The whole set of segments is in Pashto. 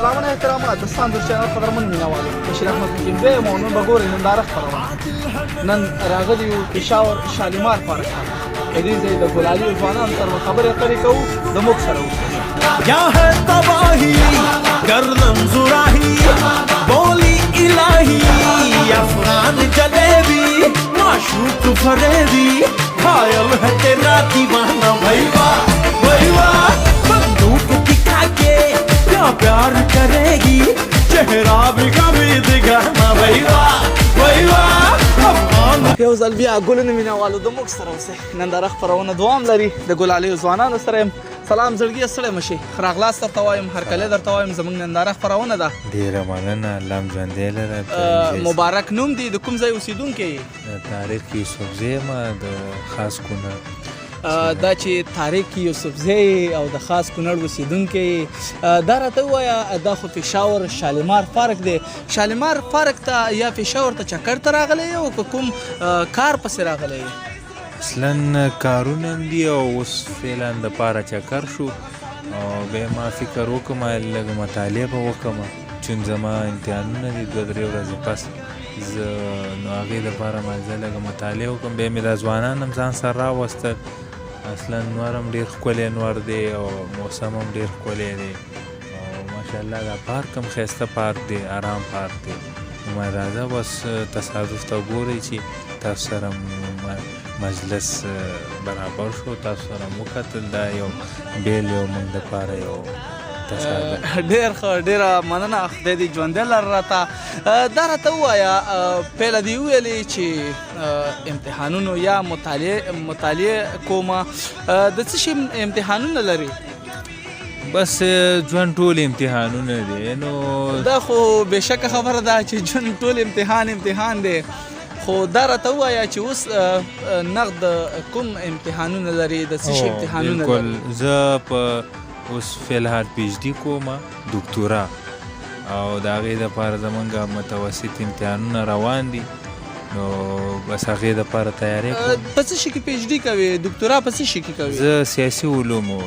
سلامونه احترامات د ساندر چینل قدرمن مینوالو بشیر احمد مجید یم او نن به ګورئ ننداره خپرونه نن راغلي یو پېښور شالیمار پارک ته د دې ځای د ګلالیو ځوانانو سره خبرې اترې کوو د موږ سره اوسئ. क्या है तबाही गर्दन जुराही बोली इलाही अफगान जलेबी माशूक फरेबी घायल है तेरा दीवाना भैया भैया बंदूक दिखा के क्या प्यार करेगी चेहरा भी कभी दिखाना भैया भैया یو ځل بیا ګلونه مینوالو د موږ سره اوسئ. ننداره خپرونه دوام لري د ګلالیو ځوانانو سره یم. سلام زړګیه ستړی مه شئ، راغلاست درته وایم، هرکلی درته وایم. زموږ ننداره خپرونه ده. ډېره مننه، الله م ژوندی لره. مبارک نوم دی. د کوم ځای اوسېدونکی یې؟ طارق یوسفزی یم د خاص کونړ. دا چې طارق یوسفزی او د خاص کونړ اوسېدونکی دا راته ووایه دا خو پېښور شالیمار پارک دی. شالیمار پارک ته یا پېښور ته چکر ته راغلی یې او که کوم کار پسې راغلی یې؟ اصلا کارونه هم دي او اوس فعلا دپاره چکر شو او بیا ما فکر وکړم لږ مطالعه به وکړم چون زما امتحانونه دي 2-3 ورځې پس زه نو هغې دپاره ما زه لږ مطالعه وکړم. بیا مې دا ځوانان هم ځان سره راوستل. اصلا نور هم ډېر ښکلی نور دی او موسم هم ډېر ښکلی دی او ماشاءالله دا پارک هم ښایسته پارک دی، آرام پارک دی. نو ما راځه بس تصادف ته وګورئ چې تاسو سره مجلس برابر شو، تاسو سره مو وکتل. دا یو بیل یو موږ دپاره یو تصادف. ډېر ښه، ډېره مننه، خدای دې ژوندی لره راته. دا راته ووایه پیله دې وویلې چې امتحانونو یا مطالعه کومه د څه شي امتحانونه لري؟ بس ژوند ټول امتحانونه دي. نو دا خو بېشکه خبره ده چې ژوند ټول امتحان دی. خو دا راته ووایه چې اوس نقد کوم امتحانونه لري، د څه شي امتحانونه لري؟ بالکل، زه په اوس فیلحال پی ایچ ډي کوم، دکتورا، او د هغې دپاره زمونږ متوسط امتحانونه روان دي. نو بس هغې دپاره تیاری کوم. په څه شي کې پی ایچ ډي کوې؟ دکتورا په څه شي کې کوې؟ زه سیاسي علومو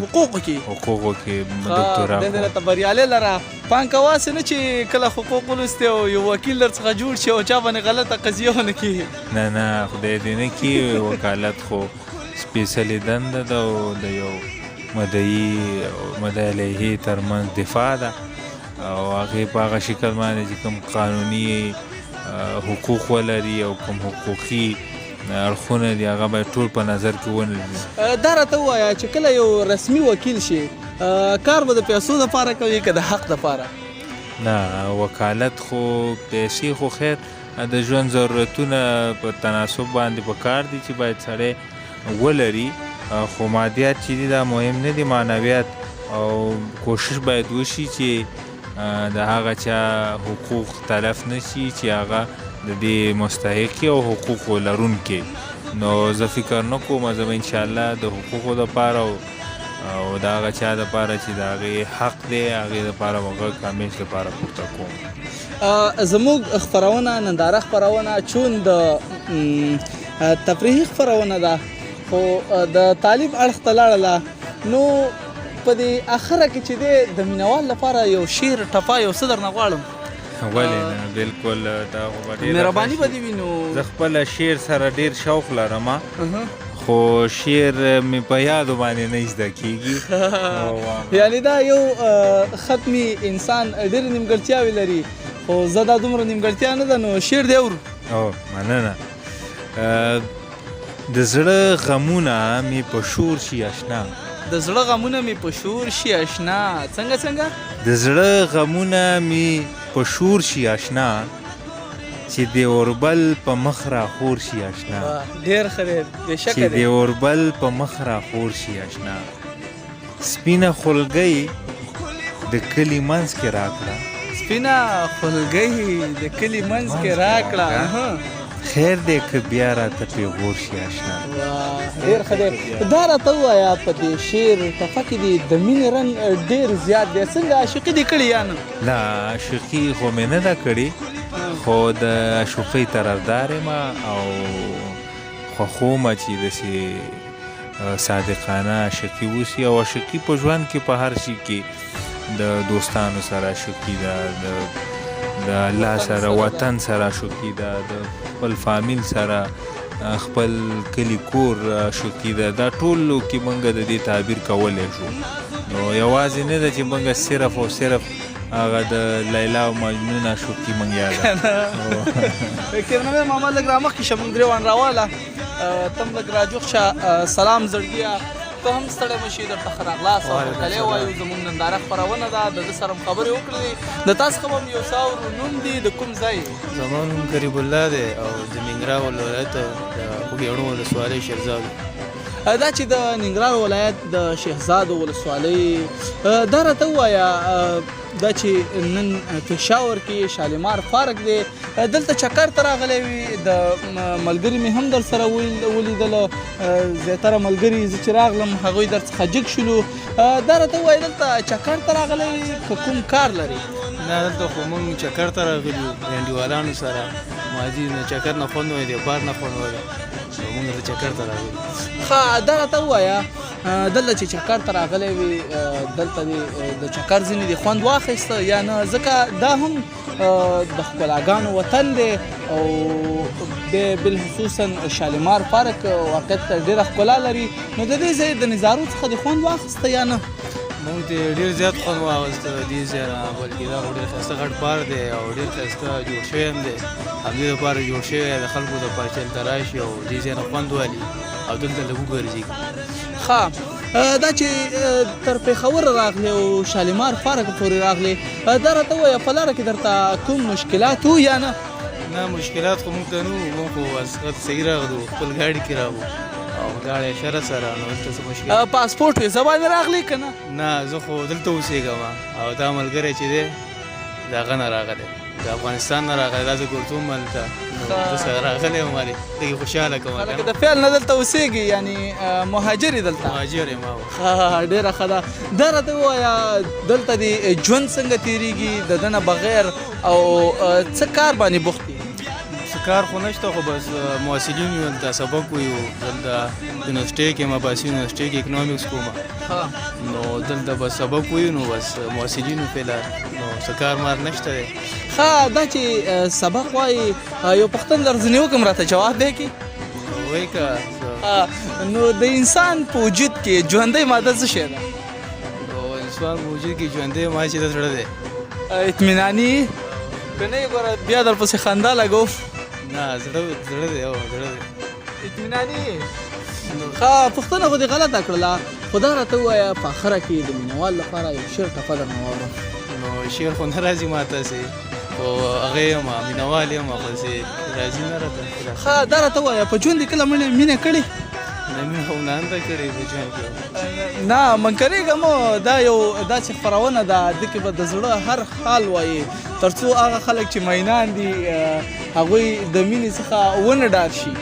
حقوقو کې دکتورا کوم. درته بریالی لره. پام کوه هسې نه چې کله حقوق ولوستې او یو وکیل درڅخه جوړ شي او چا باندې غلطه قضیه ونه کړي. نه خدای دې نه کړي. وکالت خو سپېڅلې دنده ده او د یو مدعي علیحې ترمنځ دفاع ده او هغې په هغه شکل باندې چې کوم قانوني حقوق ولري او کوم حقوقي اړخونه دي هغه باید ټول په نظر کې ونیول. دا راته ووایه چې کله یو رسمي وکیل شي کار به د پیسو دپاره کوي که د حق دپاره؟ نه، وکالت خو پیسې خو خیر د ژوند ضرورتونه په تناسب باندې په کار دي چې باید سړی ولري. خو مادیات چې دي دا مهم نه دي، معنویات. او کوشش باید وشي چې د هغه چا حقوق تلف نشي چې هغه د دې مستحقي او حقوقو لرونکي. نو زه فکر نه کوم، زه به انشاءالله د حقوقو دپاره او د هغه چا دپاره چې د هغې حق دی هغې دپاره به غږ همیش دپاره پورته کوم. زموږ خپرونه ننداره خپرونه چون د تفریحي خپرونه ده خو د تعلیم اړخ ته لاړله. نو په دې اخره کې چې دی د مینوال لپاره یو شعر ټپه یو څه درنه غواړم. ولې نه، بلکل دا خو به ډېره مهرباني به دې وي. نو زه خپله شعر سره ډېر شوق لرم خو شعر مې په یادو باندې نه زده کېږي. یعنې دا یو ختمي انسان ډېرې نیمګړتیاوې لري خو زه دا دومره نیمګړتیا نه ده. نو شعر دی اورو. مننه. د زړه غمونه مې په شور شي اشنا. د زړه غمونه مې په شور شي اشنا. څنګه؟ د زړه غمونه مې په شور شي اشنا چې د اوربل په مخ را خور شي اشنا. ډېر ښه دی، بېشکه دی. چې د اوربل په مخ را خور شي اشنا. سپینه خولګۍ د کلي منځ کې راکړه. سپینه خولګۍ د کلي منځ کې راکړه. خیر دی که بیا راته پیغور شي اشنا. ډېر ښه دی. دا راته ووایه په دې شعر ټپه کې دې د مینې رنګ ډېر زیات دی. څنګه عاشقي دې کړې یا نه؟ نه، عاشقي خو مې نه ده کړې خو د عاشقۍ طرفدار یم او خوښوم چې داسې صادقانه عاشقي وسي او عاشقي په ژوند کې په هر شي کې د دوستانو سره شوقي ده، د الله سره وطن سره شوقي ده، د خپل فامیل سره خپل کلی کور شوقي ده. دا ټولو کې موږ د دې تعبیر کولی شو. نو یوازې نه ده چې موږ صرف او صرف هغه د لیلا او مجنون شوقي موږ یاده کیمرمن محمد لږ رامخکې شه، موږ درې وان راواله، ته هم لږ راجوخ شه. سلام زړګیه، ته هم ستړی مه شي، درته ښه راغلاست او هرکلی وایو. زموږ ننداره خپرونه ده، د ده سره هم خبرې وکړلې. د تاسو څخه به هم یو څه اورو. نوم دې د کوم ځای؟ زما نوم قریب الله دی او د ننګرهار ولایت د خوږیاڼو ولسوالۍ شیرزاد. دا چې د ننګرهار ولایت د شهزاد ولسوالۍ، دا راته ووایه دا چې نن پېښور کې شالیمار پارک دی، دلته چکر ته راغلی وي، د ملګري مې هم در سره ولیدله، زیاتره ملګري زه چې راغلم هغوی در څخه جګ شولو. دا راته ووایه دلته چکر ته راغلی وي که کوم کار لري؟ نه، دلته خو موږ چکر ته راغلي یو انډیوالانو سره. ماضي نه چکر نه خوند وایي، د بار نه خوند وایي، نو موږ دلته چکر ته راغلي. ښه، دا راته ووایه دلته چې چکر ته راغلی وي، دلته د چکر ځینې دې خوند واخیسته یا نه؟ ځکه دا هم د ښکلاګانو وطن دی او بالخصوصا شالیمار پارک واقعیت ډېره ښکلا لري. نو د دې ځای د نظارو څخه دې خوند واخیسته یا نه؟ موږ ته ډېر زیات خوند واخیسته دې ځای نه، بلکې دا خو ډېر ښایسته غټ پارک دی او ډېر ښایسته جوړ شوی هم دی. همدې دپاره جوړ شوی دی د خلکو دپاره چې هلته راشي او دې ځای نه خوند والي او دلته لږ وګرځي. ښه، دا چې تر پېښور راغلی او شالیمار پارک پورې راغلی، دا راته ووایه په لاره کې درته کوم مشکلات و یا نه؟ نه، مشکلات خو موږ ته نه وو، موږ خو واسطه صحیح راغلو، خپل ګاډي کې راغلو او ګاډی اشاره سره. نو دلته څه مشکل؟ پاسپورټ ویزه باندې راغلی که نه؟ نه، زه خو دلته اوسېږم او دا ملګری چې دی د هغه نه راغلی، د افغانستان نه راغلی. دا زه ګورتوم هلته، نو زه سره راغلی یم، لږ خوشحاله کوم. لکه د فعل نه دلته اوسېږي، یعنی مهاجر یې دلته؟ مهاجر یم. ښه، ډېره ښه ده. دا راته ووایه دلته دې ژوند څنګه تېرېږي د ده نه بغیر او څه کار باندې بوخت یې؟ څه کار خو نشته، خو بس محصلین یو، دلته سبق ویو، دلته یونیورسټۍ کې یم، عباسي یونیورسټۍ کې اکنامکس کوم. نو دلته بس سبق ویو، نو بس محصلینو فعلا، نو څه کار مار نشته دی. ښه، دا چې سبق وایي، یو پوښتنه درځنې وکړم، راته جواب دی کې؟ وایي که نو د انسان په وجود کې ژوندۍ ماده څه شی ده؟ نو انسان په وجود کې ژوندۍ ماده چې د زړه دی. اطمیناني که نه یې ګوره بیا درپسې خندا لګوم. نه، زړه دی، زړه دی. اطمیناني. ښه، پوښتنه خو دې غلطه کړله، خو دا راته ووایه په اخره کې د مینهوال لپاره یو شعر ټپه درنه واورم. نو شعر خو نه راځي ماته سي، خو هغه یم مینهوال یم، خو سي راځي نه راته. ښه، دا راته ووایه په ژوند کې کله مینه کړې؟ نه، مینه خو نه ده کړې په ژوند کې. نه، منکرېږم، دا یو داسې خپرونه ده، دې کې به د زړه هر حال وایي، تر څو هغه خلک چې مینان دي هغوی د مینې څخه ونه ډار شي.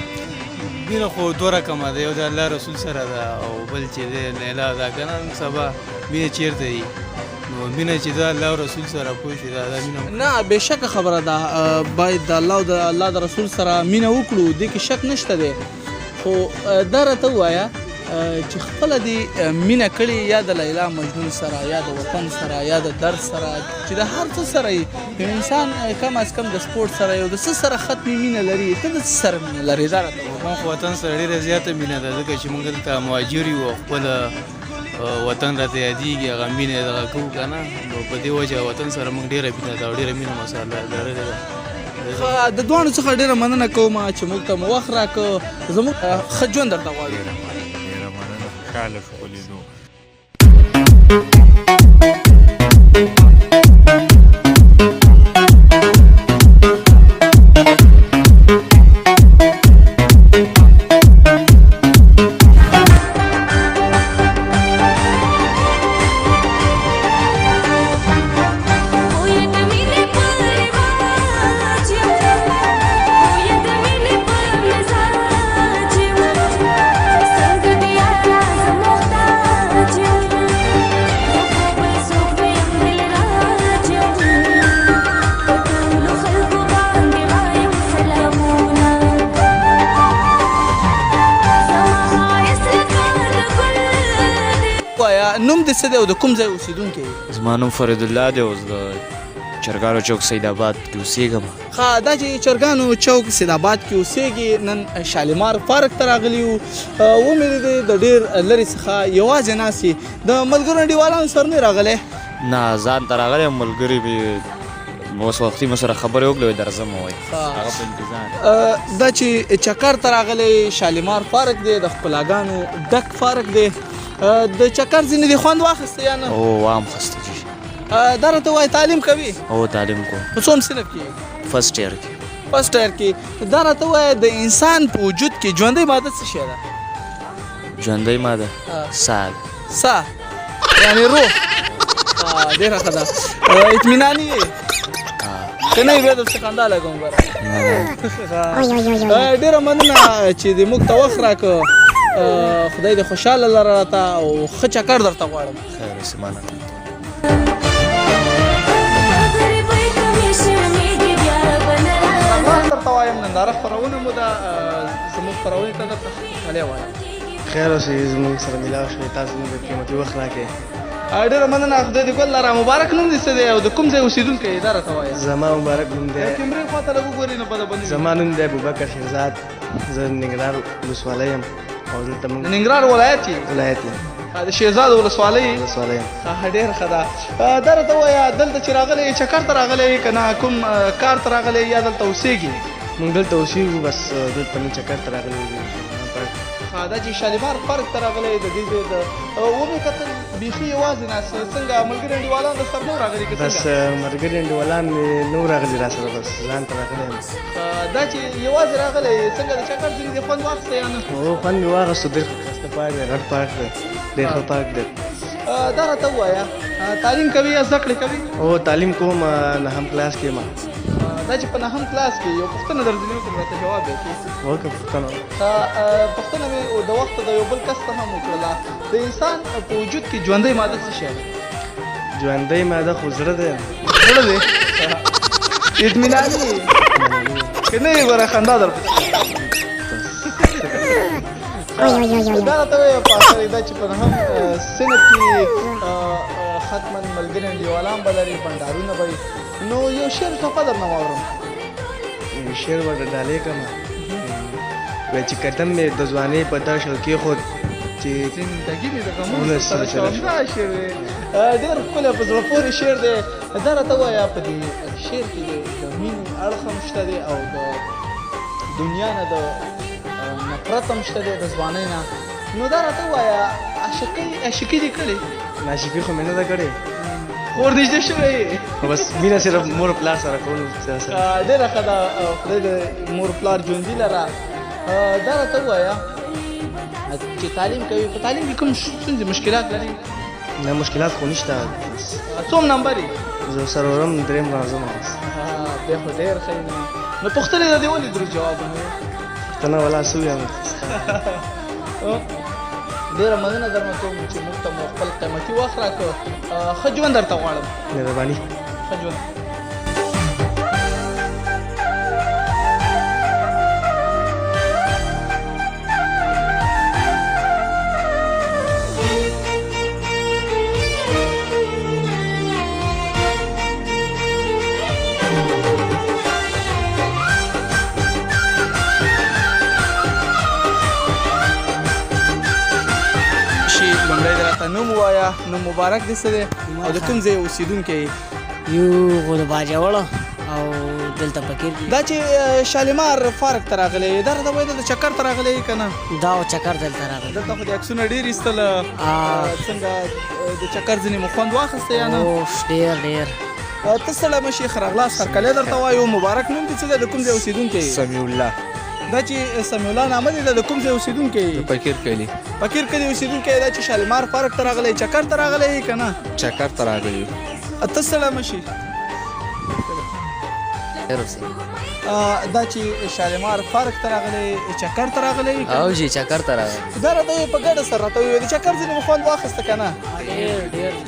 مینه خو دوه رقمه ده، یو د الله رسول سره ده او بل چې دی لیلا ده. که نه سبا مینه چېرته وي؟ نو مینه چې ده الله رسول سره پوه شي، دا مینه نه، بېشکه خبره ده، باید د الله او د الله د رسول سره مینه وکړو، دې کې شک نشته دی. خو دا راته ووایه چې خپله دې مینه کړې یا د لیلا مجنون سره یا د وطن سره یا د درد سره، چې د هر څه سره یو انسان کم از کم د سپورټ سره یو د څه سره ختمې مینه لري، ته د څه سره مینه لرې؟ دا راته ووایه. ما خو وطن سره ډېره زیاته مینه ده، ځکه چې موږ دلته مهاجر یو او خپل وطن راته یادېږي، هغه مینه دغه کوو که نه. نو په دې وجه وطن سره موږ ډېره مینه ده او ډېره مینه مسله لرلې ده. د دواړو څخه ډېره مننه کوم چې موږ ته مو وخت راکړ، زموږ ښه ژوند درته غواړو. ډېره مننه، خوشحاله شو په لیدو. Sangre de alas, mortal. او د کوم ځای اوسیدونکی یې؟ زما نوم فرید الله دی، اوس د چرګانو چوک سید آباد کې اوسېږم. ښه دا چې چرګانو چوک سید آباد کې اوسېږي، نن شالیمار پارک ته راغلي یو. ومې دی د ډېر لرې څخه یوازې ناست یې، د ملګرو انډیوالانو سره نه راغلی؟ نه ځان ته راغلی یم، ملګري مې اوس وختي مې سره خبرې وکړې درځم وایي هغه په انتظار. دا چې چکر ته راغلی شالیمار پارک دی، د ښکلاګانو ډک پارک دی، د چکر ځینې دې خوند واخیسته یا نه؟ او وام خسته جي. دا راته وایي تعلیم کوي؟ او تعلیم کوم. په څوم صنف کې؟ فرسټ ایئر کې. فرسټ ایئر کې. دا راته وایي د انسان په وجود کې ژوندۍ ماده څه شی ده؟ ژوندۍ ماده ساه ده. ساه یعنې روح. ډېره ښه ده. اطمیناني یې که نه یې بیا درپسې خندا لګوم ګوره. ډېره مننه چې دې موږ ته وخت راکړه. خدای دې خوشحاله لره راته او ښه چکر درته غواړم. خیر اوسې مننه. درته وایم ننداره خپرونه مو ده، زموږ خپرونې ته درته خوشحالي وایم. خیر اوسې زموږ سره ملاو شوې، تاسو موږ قیمتي وخت راکړئ. ډېره مننه. خدای دې ګل لره. مبارک نوم دې څه دی او د کوم ځای اوسېدونکی یې؟ دا راته وایه. زما مبارک نوم دی، کیمرې خوا ته لږ وګورې نو بده به نه وي. زما نوم دی ابوبکر شیرزاد، زه ننګرهار ولسوالۍ یم او دلته د موږ ننګرهار ولایت یې؟ ولایت یم، د شیرزاد ولسوالۍ. ولسوالۍ یم. ډېره ښه ده. دا راته ووایه دلته چې راغلی چکر ته راغلی که نه کوم کار ته راغلی یا دلته اوسېږي؟ موږ دلته اوسېږو، بس دلته نن چکر ته راغلي یو. دا چې شالیمار پارک ته راغلی د دې ځای د ومې کتل بیخي یوازې ناست یې. څنګه ملګري انډیوالان درسره نه راغلي که بس څنګه؟ ملګري انډیوالان مې نه راغلي را سره، بس ځان ته راغلی یم. دا چې یوازې راغلی څنګه د چکر ځینې دې خوند واخیسته یا نه؟ او خوند مې واخیستو، ډېر ښایسته پارک دی، غټ پارک دی، ډېر ښه پارک دی. دا راته ووایه تعلیم کوي یا زده کړې کوي؟ او تعلیم کوم، نهم کلاس کې یم. دا چې په نهم کلاس کې یو پوښتنه درځنې وکړم راته جواب یې کړي. وکړه پوښتنه. پوښتنه مې د وخته د یو بل کس ته هم وکړله، د انسان په وجود کې ژوندۍ ماده څه شی ده؟ ژوندۍ ماده خو زړه دی. زړه دی. اطمیناني که نه یې ګوره خندا درپسې. دا راته وایه پاخه دا چې په نهم صنف کې ختما ملګري انډیوالان به لري، بنډارونه به وي، نو یو شعر ټوپه درنه واورم. یو شعر ورته ډالۍ کړمه، وایي چې قدم مې د ځوانۍ په دا شل کېښود چې زندګي مې د غمونو سره شوه. دا شعر دی ډېر ښکلی په زړه پورې شعر دی. دا راته ووایه په دې شعر کې د مینې اړخ هم شته دی او د دنیا نه د نفرت هم شته دی د ځوانۍ نه. نو دا راته ووایه عاشقي دې کړې؟ عاشقي خو مې نه ده کړې، ور نږدې شوی؟ بس مینه صرف مور پلار سره کول. ډېره ښه ده. خدای د مور پلار ژوندي لره. دا راته ووایه چې تعلیم کوي، په تعلیم کې کوم ستونزې مشکلات لري؟ نه مشکلات خو نشته. څوم نمبر یې؟ زه څلورم درېیم راځم. بیا خو ډېر ښه نو پوښتنې د دې ولې درست جوابونه وي؟ پوښتنه ولا څه ویم. ډېره مننه درنه کوم چې موږ ته مو خپل قیمتي وخت راکړ. ښه ژوند درته غواړم. مهرباني. ښه ژوند. نوم ووایه. نوم مبارک دې څه دی او د کوم ځای اوسېدونکی یې؟ یو خو د باجوړه او دلته فقیر دي. دا چې شالیمار پارک ته راغلی دا راته وایي د چکر ته راغلی که نه؟ دا چکر دلته راغلی. دلته خو د عکسونه ډېر ایستله. څنګه د چکر ځینې مو خوند واخیسته یا نه؟ ډېر ډېر. ته ستړی مه شي، ښه راغلاست. هرکلی درته وایو. مبارک نوم دې څه دی؟ د کوم ځای اوسېدونکی یې؟ سمیع الله. دا چې سمیع الله نامه دی د کوم ځای اوسېدونکی یې؟ فقیر کلی. فقیر کلي اوسېدونکی یې. دا چې شالیمار پارک ته راغلی چکر ته راغلی یې که نه؟ چکر ته راغلی یو. ته ستړی مه شي. دا چې شالیمار پارک ته راغلی چکر ته راغلی او جی چکر ته راغلی. دا راته وایي په ګډه سره راته وایي د چکر ځینې مو خوند واخیسته که نه؟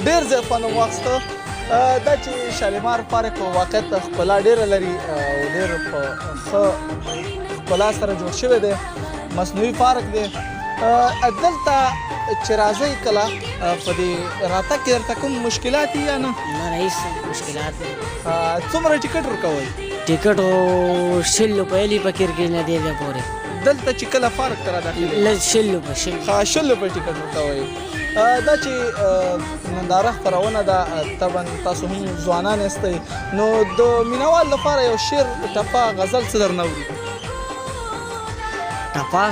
ډېر زیات خوند مو واخیسته. دا چې شالیمار پارک واقعیت ښکلا ډېره لري او ډېر په ښه ښکلا سره جوړ شوی دی. مصنوعي پارک دی. دلته چې راځئ کله په دې راتګ کې درته کوم مشکلات دي یا نه نه رئیس مشکلات نه څومره ټیکټ ورکوئ ټیکټ او 100 روپۍ لی پکې کې نه دی پورې دلته چې کله فارق ته راداخلېږئ 100 روپۍ 100 روپۍ ټیکټ ورکوئ دا چې ننداره خپرونه ده طبعا تاسو هم ځوانان یاستئ نو د مینوال لپاره یو شعر ټپه غزل څه درنه اوري ټپه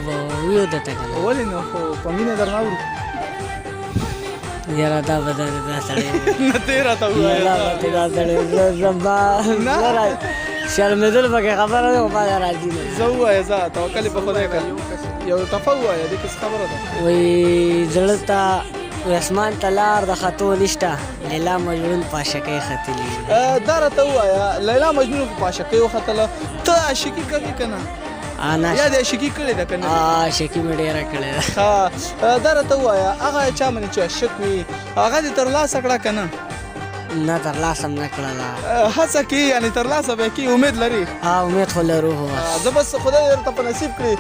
به ویو درته که نه ولې نو خو په مینه درنه اورو یاره دا به دا سړی نه دی راته ووایه دا سړی شرمېدل پکې خبره ده خو ما راځي نه زه ووایه زه توکل په خدای کړه یو ټپه ووایه دې کې څه خبره ده وایي زړه ته اسمان ته لار د خطو نشته لیلا مجنون په عاشقۍ ختلي دا راته ووایه لیلا مجنون په عاشقۍ وختله ته عاشقي کوې که نه یا د عاشقي کړې ده که نه عاشقي مې ډېره کړې ده دا راته ووایه هغه چا باندې چې عاشق وي هغه دې ترلاسه کړه که نه نه ترلاسه هم نه کړله هڅه کې یعنې ترلاسه به کې امید لري امید خو لرو خو زه بس خدای درته په نصیب کړي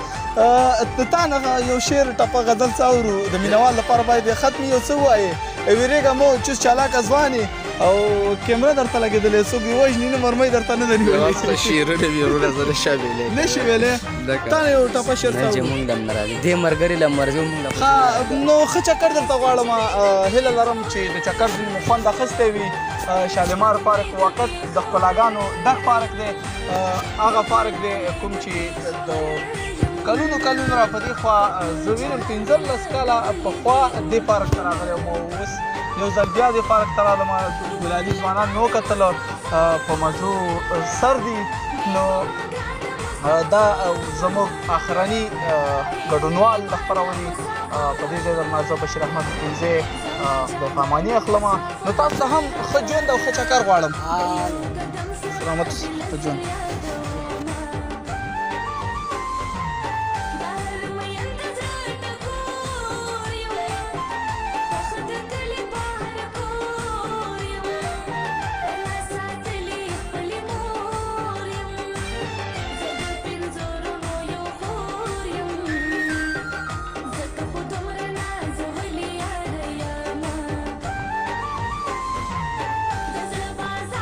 د تا نه یو شعر ټپه غزل څه اورو د مینوال لپاره باید ختمي یو څه ووایې ویرېږه مو چوس چالاکه ځوانې او کیمره درته لګېدلې څوک یې وژني نه مرمۍ درته نه ده نیولې شعرونه مې وروره زه نشم ویلی نشي ویلی تا نه یو ټپه شعر څه اورو مونږ هم نه راځي دې ملګري له مرګو مونږ نو ښه چکر درته غواړم هیله لرم چې د چکر ځینې مو خوند اخیستی وي شالیمار پارک وقت د ښکلاګانو ډک پارک دی هغه پارک دی کوم چې د کلونو را په دې خوا زه وینم 15 کاله پخوا دې پارک ته راغلی وم اوس یو ځل بیا دې پارک ته رالم ګلالي ځوانان مې وکتل په مزو سر دي نو دا زموږ اخرني ګډونوال د خپرونې په دې ځای درنه زه بشیر احمد پنځه د پاماني اخلم نو تاسو هم ښه ژوند او ښه چکر غواړم سلامت ښه ژوند